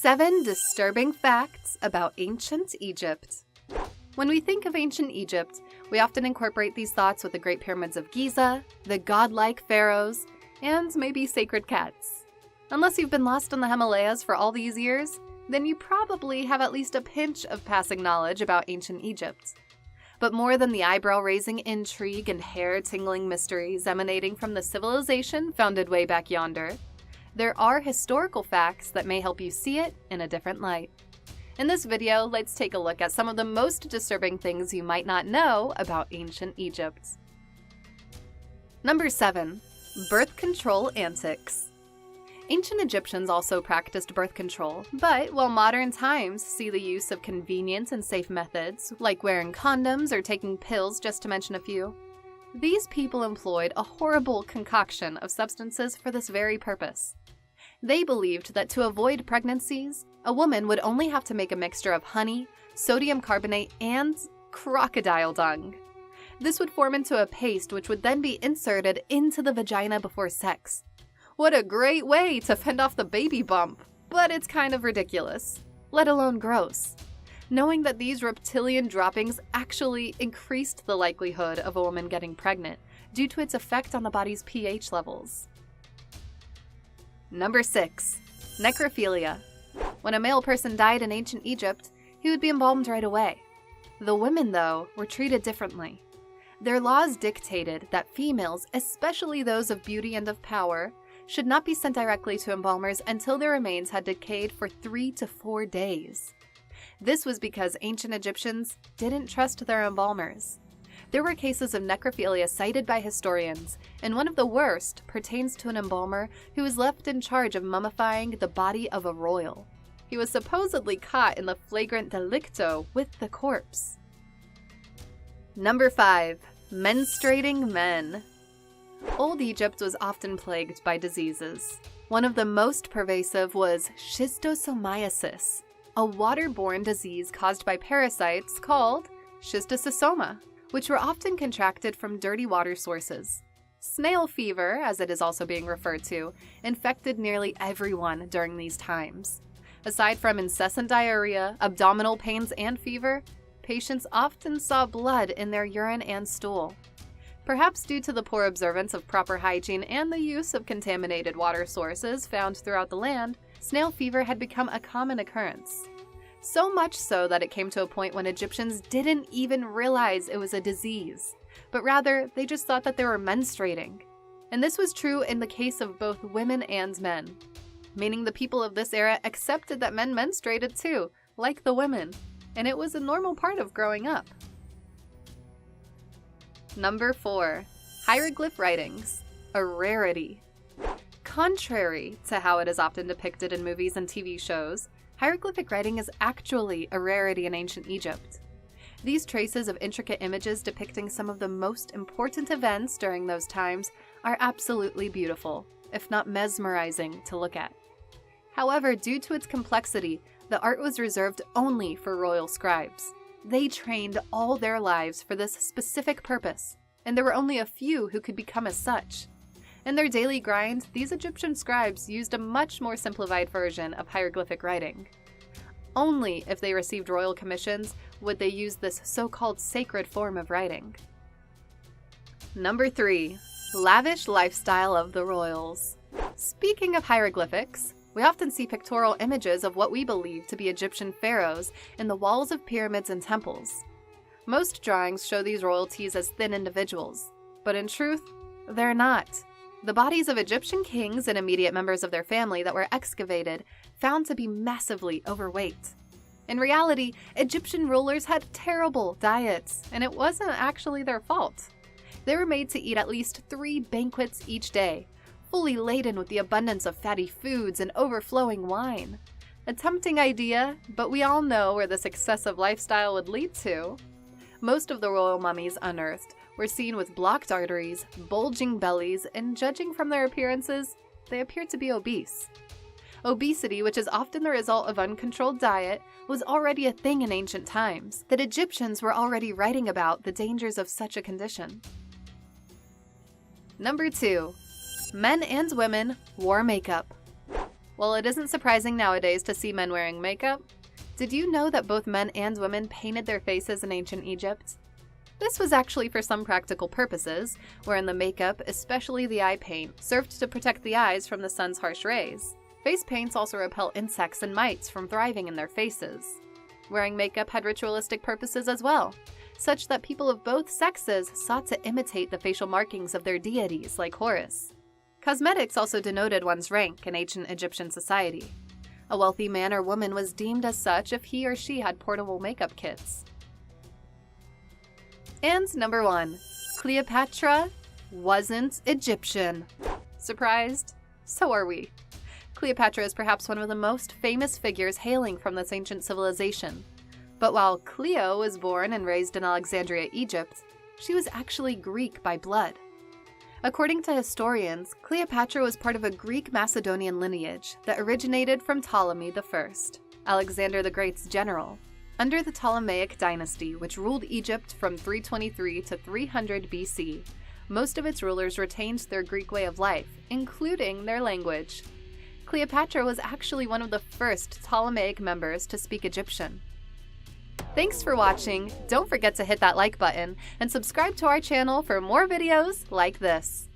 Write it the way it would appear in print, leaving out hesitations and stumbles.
7 disturbing facts about ancient Egypt. When we think of ancient Egypt, we often incorporate these thoughts with the Great Pyramids of Giza, the godlike pharaohs, and maybe sacred cats. Unless you've been lost in the Himalayas for all these years, then you probably have at least a pinch of passing knowledge about ancient Egypt. But more than the eyebrow-raising intrigue and hair-tingling mysteries emanating from the civilization founded way back yonder, there are historical facts that may help you see it in a different light. In this video, let's take a look at some of the most disturbing things you might not know about ancient Egypt. Number 7. Birth control antics. Ancient Egyptians also practiced birth control, but while modern times see the use of convenient and safe methods, like wearing condoms or taking pills just to mention a few, these people employed a horrible concoction of substances for this very purpose. They believed that to avoid pregnancies, a woman would only have to make a mixture of honey, sodium carbonate, and crocodile dung. This would form into a paste which would then be inserted into the vagina before sex. What a great way to fend off the baby bump! But it's kind of ridiculous, let alone gross. Knowing that these reptilian droppings actually increased the likelihood of a woman getting pregnant due to its effect on the body's pH levels. Number 6. Necrophilia. When a male person died in ancient Egypt, he would be embalmed right away. The women, though, were treated differently. Their laws dictated that females, especially those of beauty and of power, should not be sent directly to embalmers until their remains had decayed for 3 to 4 days. This was because ancient Egyptians didn't trust their embalmers. There were cases of necrophilia cited by historians, and one of the worst pertains to an embalmer who was left in charge of mummifying the body of a royal. He was supposedly caught in the flagrant delicto with the corpse. Number 5. Menstruating men. Old Egypt was often plagued by diseases. One of the most pervasive was schistosomiasis, a waterborne disease caused by parasites called schistosoma, which were often contracted from dirty water sources. Snail fever, as it is also being referred to, infected nearly everyone during these times. Aside from incessant diarrhea, abdominal pains, and fever, patients often saw blood in their urine and stool. Perhaps due to the poor observance of proper hygiene and the use of contaminated water sources found throughout the land, snail fever had become a common occurrence. So much so that it came to a point when Egyptians didn't even realize it was a disease, but rather they just thought that they were menstruating. And this was true in the case of both women and men, meaning the people of this era accepted that men menstruated too, like the women, and it was a normal part of growing up. Number 4. Hieroglyph Writings, a rarity. Contrary to how it is often depicted in movies and TV shows, hieroglyphic writing is actually a rarity in ancient Egypt. These traces of intricate images depicting some of the most important events during those times are absolutely beautiful, if not mesmerizing, to look at. However, due to its complexity, the art was reserved only for royal scribes. They trained all their lives for this specific purpose, and there were only a few who could become as such. In their daily grind, these Egyptian scribes used a much more simplified version of hieroglyphic writing. Only if they received royal commissions would they use this so-called sacred form of writing. Number 3. Lavish Lifestyle of the royals. Speaking of hieroglyphics, we often see pictorial images of what we believe to be Egyptian pharaohs in the walls of pyramids and temples. Most drawings show these royalties as thin individuals, but in truth, they're not. The bodies of Egyptian kings and immediate members of their family that were excavated found to be massively overweight. In reality, Egyptian rulers had terrible diets, and it wasn't actually their fault. They were made to eat at least 3 banquets each day, fully laden with the abundance of fatty foods and overflowing wine. A tempting idea, but we all know where this excessive lifestyle would lead to. Most of the royal mummies unearthed were seen with blocked arteries, bulging bellies, and judging from their appearances, they appeared to be obese. Obesity, which is often the result of uncontrolled diet, was already a thing in ancient times, that Egyptians were already writing about the dangers of such a condition. Number 2. Men and women wore makeup. Well, it isn't surprising nowadays to see men wearing makeup. Did you know that both men and women painted their faces in ancient Egypt? This was actually for some practical purposes, wherein the makeup, especially the eye paint, served to protect the eyes from the sun's harsh rays. Face paints also repel insects and mites from thriving in their faces. Wearing makeup had ritualistic purposes as well, such that people of both sexes sought to imitate the facial markings of their deities, like Horus. Cosmetics also denoted one's rank in ancient Egyptian society. A wealthy man or woman was deemed as such if he or she had portable makeup kits. And number 1. Cleopatra wasn't Egyptian. Surprised? So are we. Cleopatra is perhaps one of the most famous figures hailing from this ancient civilization. But while Cleo was born and raised in Alexandria, Egypt, she was actually Greek by blood. According to historians, Cleopatra was part of a Greek Macedonian lineage that originated from Ptolemy I, Alexander the Great's general. Under the Ptolemaic dynasty, which ruled Egypt from 323 to 300 BC, most of its rulers retained their Greek way of life, including their language. Cleopatra was actually one of the first Ptolemaic members to speak Egyptian. Thanks for watching. Don't forget to hit that like button and subscribe to our channel for more videos like this.